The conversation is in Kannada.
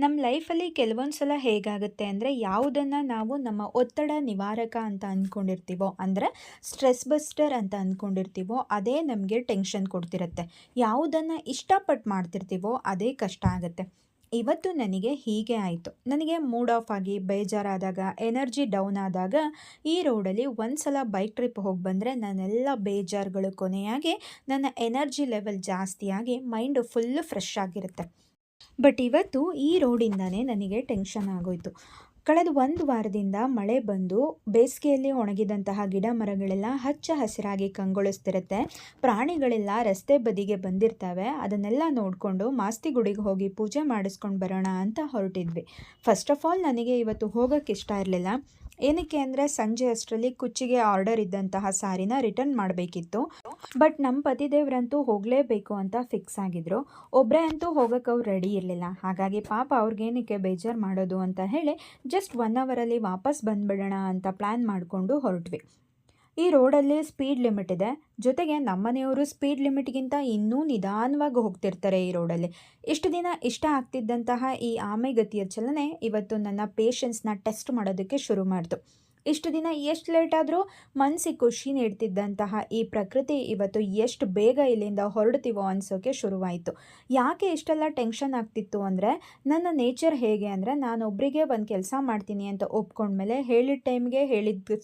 ನಮ್ಮ ಲೈಫಲ್ಲಿ ಕೆಲವೊಂದು ಸಲ ಹೇಗಾಗುತ್ತೆ ಅಂದರೆ ಯಾವುದನ್ನು ನಾವು ನಮ್ಮ ಒತ್ತಡ ನಿವಾರಕ ಅಂತ ಅಂದ್ಕೊಂಡಿರ್ತೀವೋ ಅಂದರೆ ಸ್ಟ್ರೆಸ್ ಬಸ್ಟರ್ ಅಂತ ಅಂದ್ಕೊಂಡಿರ್ತೀವೋ ಅದೇ ನಮಗೆ ಟೆನ್ಷನ್ ಕೊಡ್ತಿರುತ್ತೆ. ಯಾವುದನ್ನು ಇಷ್ಟಪಟ್ಟು ಮಾಡ್ತಿರ್ತೀವೋ ಅದೇ ಕಷ್ಟ ಆಗುತ್ತೆ. ಇವತ್ತು ನನಗೆ ಹೀಗೆ ಆಯಿತು. ನನಗೆ ಮೂಡ್ ಆಫ್ ಆಗಿ ಬೇಜಾರಾದಾಗ ಎನರ್ಜಿ ಡೌನ್ ಆದಾಗ ಈ ರೋಡಲ್ಲಿ ಒಂದು ಸಲ ಬೈಕ್ ಟ್ರಿಪ್ ಹೋಗಿ ಬಂದರೆ ನನ್ನೆಲ್ಲ ಬೇಜಾರುಗಳು ಕೊನೆಯಾಗಿ ನನ್ನ ಎನರ್ಜಿ ಲೆವೆಲ್ ಜಾಸ್ತಿಯಾಗಿ ಮೈಂಡು ಫುಲ್ಲು ಫ್ರೆಶ್ ಆಗಿರುತ್ತೆ. ಬಟ್ ಇವತ್ತು ಈ ರೋಡಿಂದಾನೇ ನನಗೆ ಟೆನ್ಷನ್ ಆಗೋಯ್ತು. ಕಳೆದ ಒಂದು ವಾರದಿಂದ ಮಳೆ ಬಂದು ಬೇಸಿಗೆಯಲ್ಲಿ ಒಣಗಿದಂತಹ ಗಿಡ ಮರಗಳೆಲ್ಲ ಹಚ್ಚ ಹಸಿರಾಗಿ ಕಂಗೊಳಿಸ್ತಿರುತ್ತೆ. ಪ್ರಾಣಿಗಳೆಲ್ಲ ರಸ್ತೆ ಬದಿಗೆ ಬಂದಿರ್ತವೆ. ಅದನ್ನೆಲ್ಲ ನೋಡಿಕೊಂಡು ಮಾಸ್ತಿಗುಡಿಗೆ ಹೋಗಿ ಪೂಜೆ ಮಾಡಿಸ್ಕೊಂಡು ಬರೋಣ ಅಂತ ಹೊರಟಿದ್ವಿ. ಫಸ್ಟ್ ಆಫ್ ಆಲ್ ನನಗೆ ಇವತ್ತು ಹೋಗೋಕ್ಕೆ ಇಷ್ಟ ಇರಲಿಲ್ಲ. ಏನಕ್ಕೆ ಅಂದರೆ ಸಂಜೆ ಅಷ್ಟರಲ್ಲಿ ಕುಚ್ಚಿಗೆ ಆರ್ಡರ್ ಇದ್ದಂತಹ ಸಾರಿನ ರಿಟರ್ನ್ ಮಾಡಬೇಕಿತ್ತು. ಬಟ್ ನಮ್ಮ ಪತಿದೇವರಂತೂ ಹೋಗಲೇಬೇಕು ಅಂತ ಫಿಕ್ಸ್ ಆಗಿದ್ರು. ಒಬ್ಬರೇ ಅಂತೂ ಹೋಗೋಕ್ಕೆ ಅವ್ರು ರೆಡಿ ಇರಲಿಲ್ಲ. ಹಾಗಾಗಿ ಪಾಪ ಅವ್ರಿಗೇನಕ್ಕೆ ಬೇಜಾರು ಮಾಡೋದು ಅಂತ ಹೇಳಿ ಜಸ್ಟ್ 1 ಅವರಲ್ಲಿ ವಾಪಸ್ ಬಂದುಬಿಡೋಣ ಅಂತ ಪ್ಲ್ಯಾನ್ ಮಾಡಿಕೊಂಡು ಹೊರಟ್ವಿ. ಈ ರೋಡಲ್ಲಿ ಸ್ಪೀಡ್ ಲಿಮಿಟ್ ಇದೆ. ಜೊತೆಗೆ ನಮ್ಮನೆಯವರು ಸ್ಪೀಡ್ ಲಿಮಿಟ್ಗಿಂತ ಇನ್ನೂ ನಿಧಾನವಾಗಿ ಹೋಗ್ತಿರ್ತಾರೆ ಈ ರೋಡಲ್ಲಿ. ಇಷ್ಟು ದಿನ ಇಷ್ಟ ಆಗ್ತಿದ್ದಂತಹ ಈ ಆಮೆಗತಿಯ ಚಲನೆ ಇವತ್ತು ನನ್ನ ಪೇಷನ್ಸ್ನ ಟೆಸ್ಟ್ ಮಾಡೋದಕ್ಕೆ ಶುರು ಮಾಡ್ತು. ಇಷ್ಟು ದಿನ ಎಷ್ಟು ಲೇಟ್ ಆದರೂ ಮನಸ್ಸಿಗೆ ಖುಷಿ ನೀಡ್ತಿದ್ದಂತಹ ಈ ಪ್ರಕೃತಿ ಇವತ್ತು ಎಷ್ಟು ಬೇಗ ಇಲ್ಲಿಂದ ಹೊರಡ್ತೀವೋ ಅನಿಸೋಕ್ಕೆ ಶುರುವಾಯಿತು. ಯಾಕೆ ಇಷ್ಟೆಲ್ಲ ಟೆನ್ಷನ್ ಆಗ್ತಿತ್ತು ಅಂದರೆ ನನ್ನ ನೇಚರ್ ಹೇಗೆ ಅಂದರೆ ನಾನೊಬ್ಬರಿಗೆ ಒಂದು ಕೆಲಸ ಮಾಡ್ತೀನಿ ಅಂತ ಒಪ್ಕೊಂಡ್ಮೇಲೆ ಹೇಳಿದ ಟೈಮ್ಗೆ ಹೇಳಿದ